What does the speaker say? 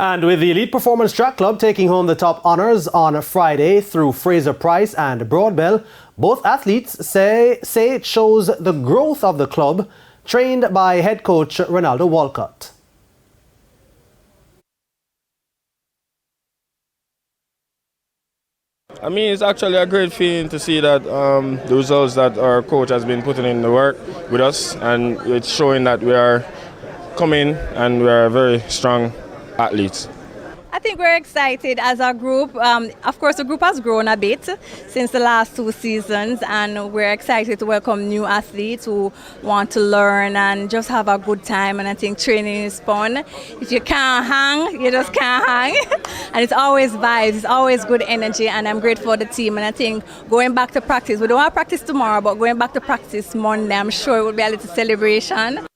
And with the Elite Performance Track Club taking home the top honours on Friday through Pryce and Broadbell, both athletes say it shows the growth of the club, trained by head coach Ronaldo Walcott. I mean, it's actually a great feeling to see that the results that our coach has been putting in the work with us, and it's showing that we are coming and we are very strong athletes. I think we're excited as a group. Of course, the group has grown a bit since the last 2 seasons, and we're excited to welcome new athletes who want to learn and just have a good time. And I think training is fun. If you can't hang, you just can't hang. And it's always vibes, it's always good energy, and I'm grateful for the team. And I think going back to practice, we don't have practice tomorrow, but going back to practice Monday, I'm sure it will be a little celebration.